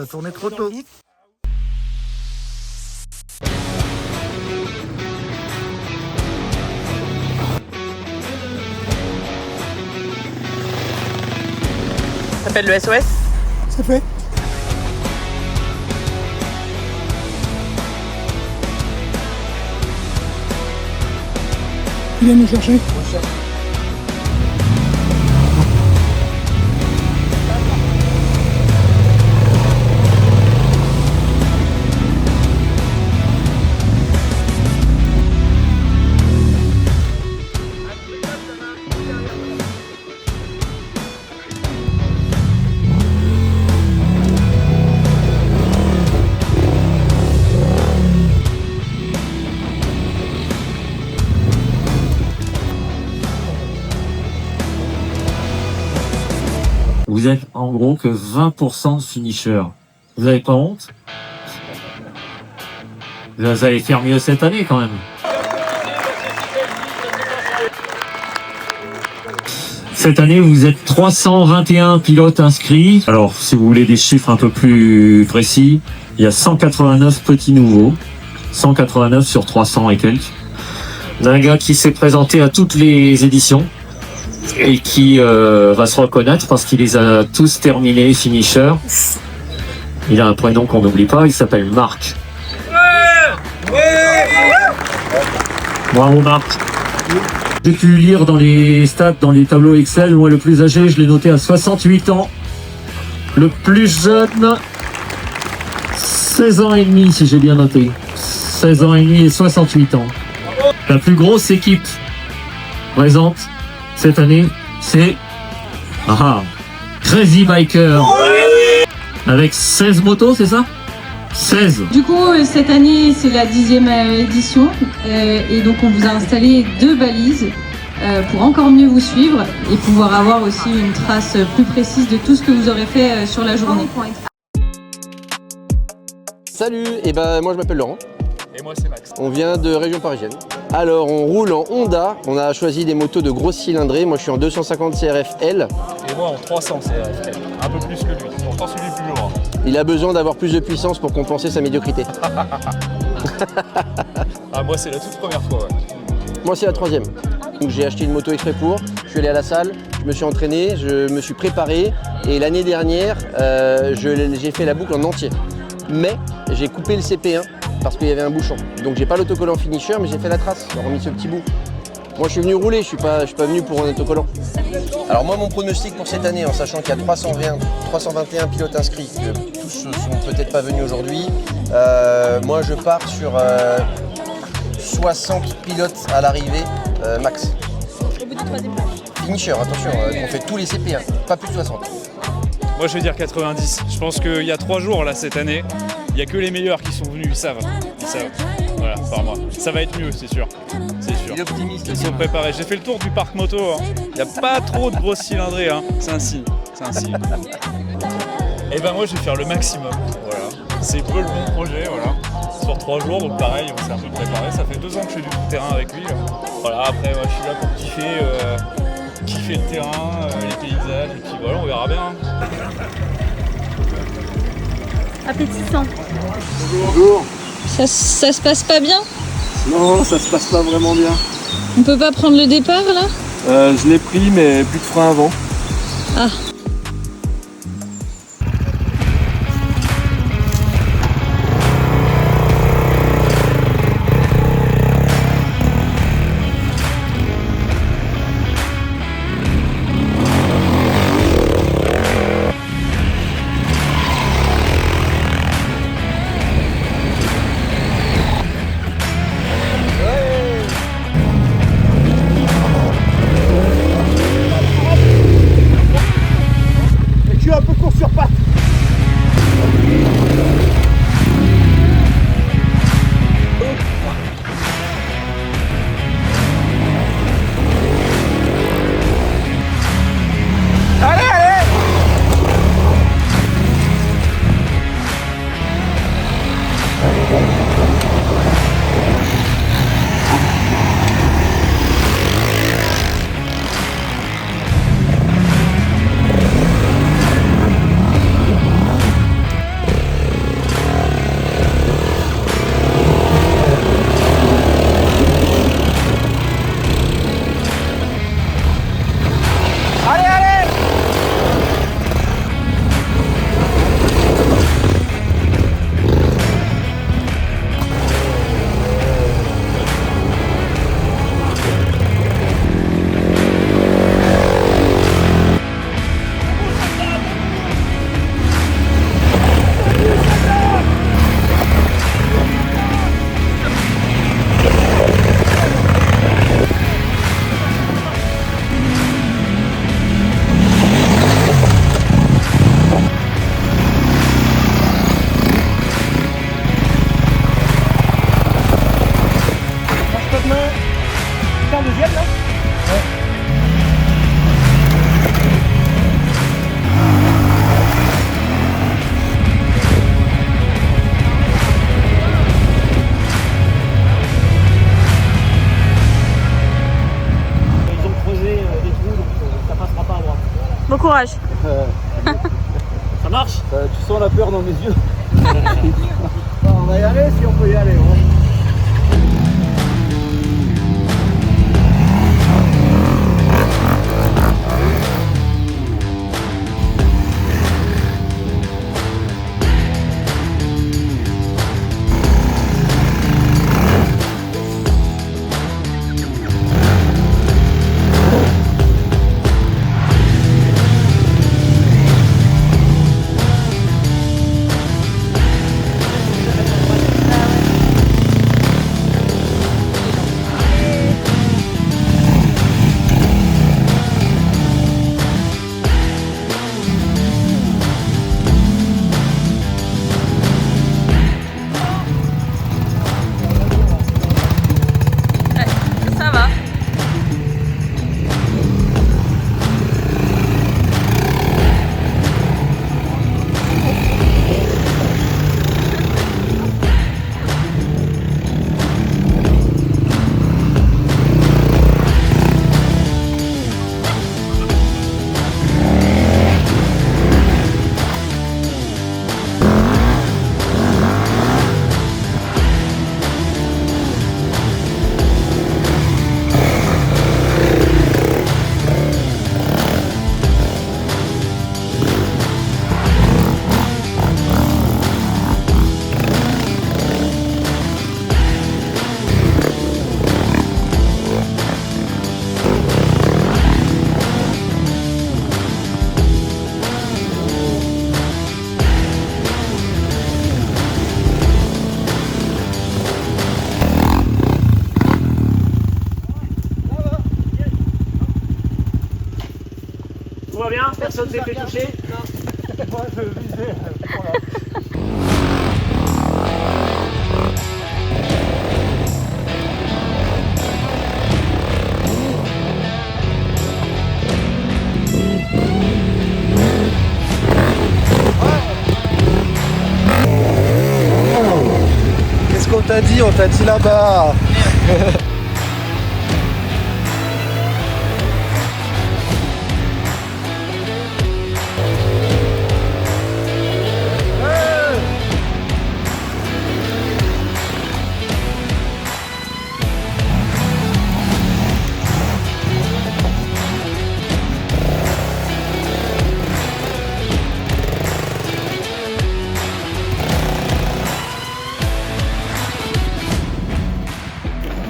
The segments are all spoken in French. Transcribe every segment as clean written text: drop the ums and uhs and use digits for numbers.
t'as tourné trop tôt. Ça s'appelle le SOS. C'est fait. Il vient nous chercher. Vous êtes en gros que 20% de finishers. Vous avez pas honte? Vous allez faire mieux cette année quand même. Cette année, vous êtes 321 pilotes inscrits. Alors, si vous voulez des chiffres un peu plus précis, il y a 189 petits nouveaux. 189 sur 300 et quelques. Un gars qui s'est présenté à toutes les éditions et qui va se reconnaître parce qu'il les a tous terminés, finisher. Il a un prénom qu'on n'oublie pas, il s'appelle Marc. Bravo Marc. J'ai pu lire dans les stats, dans les tableaux Excel, moi le plus âgé, je l'ai noté à 68 ans. Le plus jeune, 16 ans et demi si j'ai bien noté. 16 ans et demi et 68 ans. La plus grosse équipe présente cette année, c'est Crazy Biker. Avec 16 motos, c'est ça? 16. Du coup, cette année, c'est la 10e édition et donc on vous a installé 2 balises pour encore mieux vous suivre et pouvoir avoir aussi une trace plus précise de tout ce que vous aurez fait sur la journée. Salut, et moi je m'appelle Laurent. Et moi c'est Max. On vient de région parisienne. Alors on roule en Honda, on a choisi des motos de grosse cylindrée. Moi je suis en 250 CRF-L. Et moi en 300 CRF-L, un peu plus que lui, pourtant celui plus lourd. Il a besoin d'avoir plus de puissance pour compenser sa médiocrité. Ah moi c'est la toute première fois, ouais. Moi c'est la 3e. Donc j'ai acheté une moto exprès pour, je suis allé à la salle, je me suis entraîné, je me suis préparé et l'année dernière j'ai fait la boucle en entier. Mais j'ai coupé le CP1 parce qu'il y avait un bouchon. Donc j'ai pas l'autocollant finisher mais j'ai fait la trace, j'ai remis ce petit bout. Moi je suis venu rouler, je suis pas venu pour un autocollant. Alors moi mon pronostic pour cette année, en sachant qu'il y a 321 pilotes inscrits, que tous ne sont peut-être pas venus aujourd'hui, moi je pars sur 60 pilotes à l'arrivée max. Au bout du 3e match. Finisher, attention, on fait tous les CP1, pas plus de 60. Moi je vais dire 90. Je pense qu'il y a 3 jours là cette année, il n'y a que les meilleurs qui sont venus, ils savent. Voilà, par moi. Ça va être mieux, c'est sûr. C'est sûr. Il est optimiste. Ils sont préparés. J'ai fait le tour du parc moto. Il n'y a pas trop de grosses cylindrées. C'est un signe. C'est un signe. Et moi je vais faire le maximum. Voilà. C'est peu le bon projet. Voilà. Sur 3 jours, donc pareil, on s'est un peu préparé. Ça fait 2 ans que je fais du tout-terrain avec lui. Voilà, après je suis là pour kiffer le terrain, les paysages, et puis voilà, on verra bien. Appétissant. Bonjour. Ça se passe pas bien? Non, ça se passe pas vraiment bien. On peut pas prendre le départ là? Je l'ai pris, mais plus de frein avant. Ah. chemin. C'est en deuxième là. Ils ont creusé des trous, donc ça passera pas à droite. Bon courage. Ça marche? Tu sens la peur dans mes yeux. On va y aller si on peut y aller. Ouais. Ça va. Tout va bien? Personne s'est fait toucher? Non. Moi je visais. Qu'est-ce qu'on t'a dit? On t'a dit là-bas.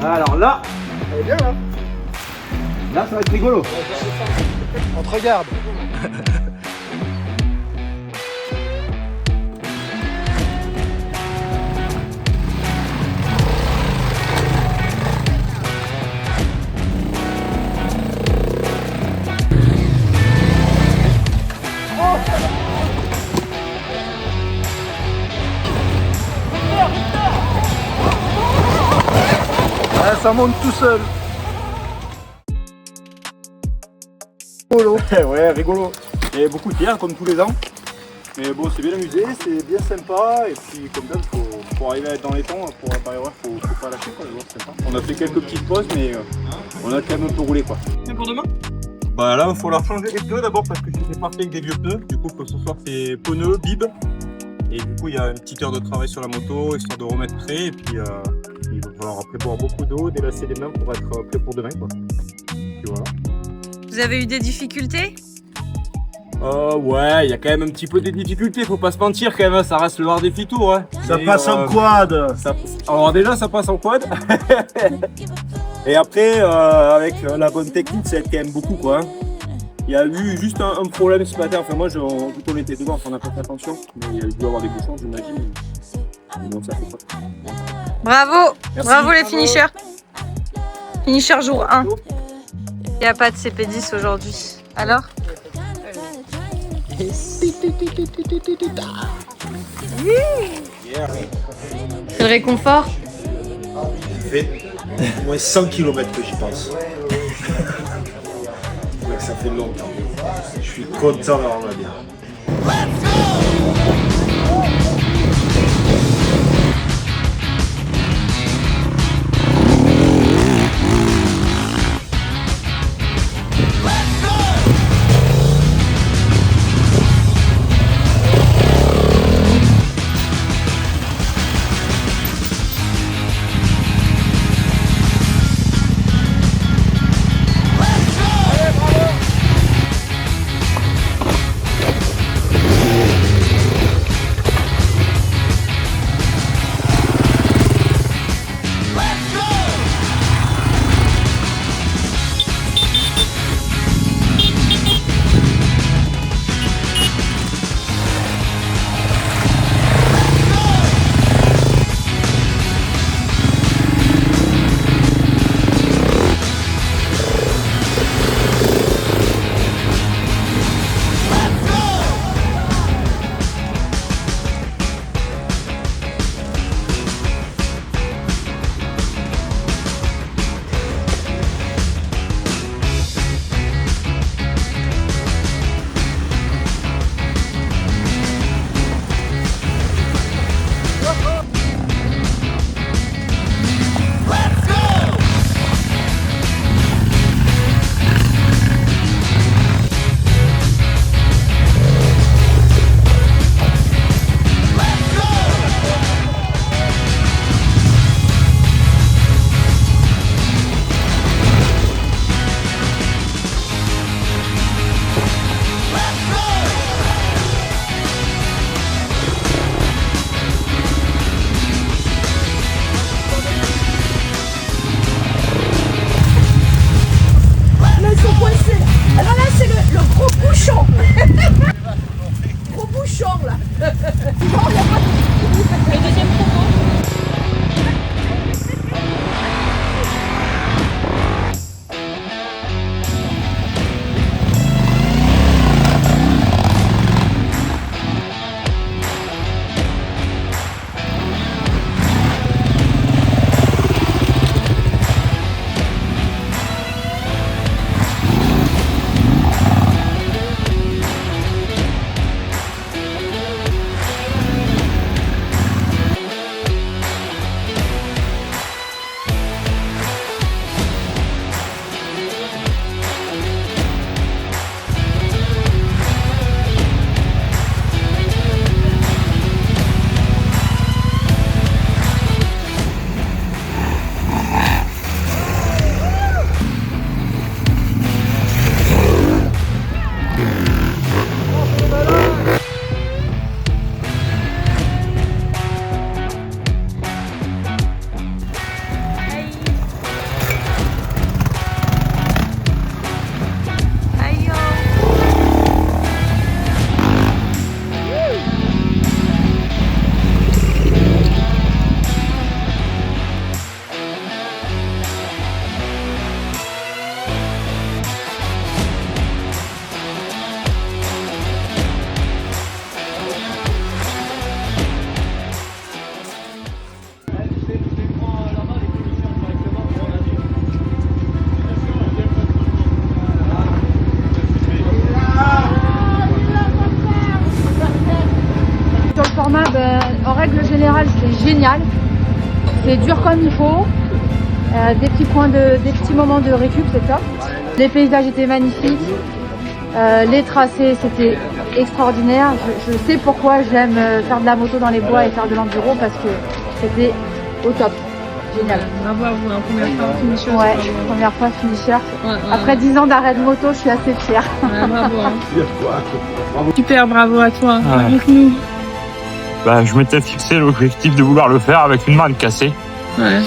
Alors là, elle est bien là. Là, ça va être rigolo. On te regarde. Ah, ça monte tout seul. Rigolo. Ouais, rigolo. Il y avait beaucoup de bière comme tous les ans. Mais bon, c'est bien amusé, c'est bien sympa. Et puis, comme d'hab, pour arriver à être dans les temps, pour la barrière, faut pas lâcher quoi. C'est sympa. On a fait quelques petites pauses, mais on a quand même un peu roulé quoi. C'est pour demain? Bah là, il faut leur changer les pneus d'abord parce que j'étais parti avec des vieux pneus. Du coup, ce soir, c'est pneus, bib. Et du coup, il y a une petite heure de travail sur la moto, histoire de remettre prêt. Et puis, il va falloir après boire beaucoup d'eau, délasser les mains pour être prêt pour demain quoi. Puis voilà. Vous avez eu des difficultés? Ouais, il y a quand même un petit peu de difficultés, faut pas se mentir quand même, ça reste le Hard Défi Tour. Hein. Ça passe en quad. Alors déjà, ça passe en quad. Et après, avec la bonne technique, ça aide quand même beaucoup quoi. Hein. Il y a eu juste un problème ce matin, enfin moi, vu qu'on était devant, on n'a pas fait attention, mais il y a dû avoir des bouchons, j'imagine. Donc ça fait pas. Bravo. Merci. Bravo les finishers. Finisher jour 1. Il n'y a pas de CP10 aujourd'hui. Alors? C'est le réconfort? Au moins 100 km que j'y pense. Donc ça fait longtemps. Je suis content d'avoir ma bière. En règle générale, c'est génial. C'est dur comme il faut. Des petits moments de récup, c'est top. Les paysages étaient magnifiques. Les tracés, c'était extraordinaire. Je sais pourquoi j'aime faire de la moto dans les bois et faire de l'enduro, parce que c'était au top. Génial. Bravo à vous, hein, première fois finisher. Ouais, première fois finisher. Ouais. Après 10 ans d'arrêt de moto, je suis assez fière. Ouais, bravo. Hein. Super, bravo à toi. Ouais. Raconte-nous. Bah, je m'étais fixé l'objectif de vouloir le faire avec une main cassée. Ouais.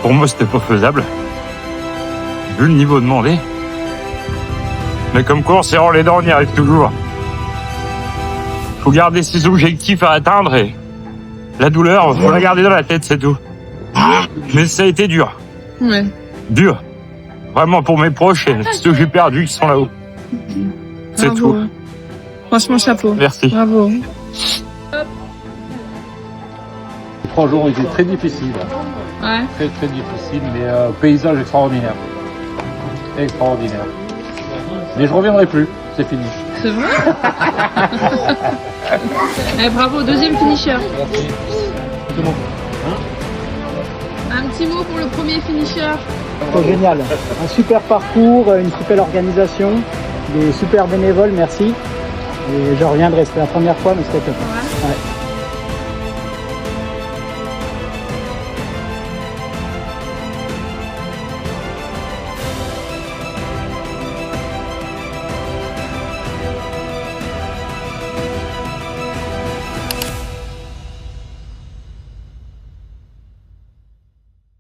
Pour moi, c'était pas faisable, vu le niveau demandé. Mais comme quoi, en serrant les dents, on y arrive toujours. Faut garder ses objectifs à atteindre et la douleur, faut la garder dans la tête, c'est tout. Mais ça a été dur. Ouais. Dur. Vraiment pour mes proches et ceux que j'ai perdus qui sont là-haut. C'est Bravo. tout. Franchement, chapeau. Merci. Bravo. Les 3 jours ont été très difficiles. Ouais. Très très difficile, mais paysage extraordinaire. Extraordinaire. Mais je reviendrai plus, c'est fini. C'est vrai. Bravo, deuxième finisher. Merci. Tout le monde. Un petit mot pour le premier finisher. C'est génial. Un super parcours, une super organisation, des super bénévoles, merci. Et je reviendrai, c'était la première fois, mais c'était top. Ouais. Ouais.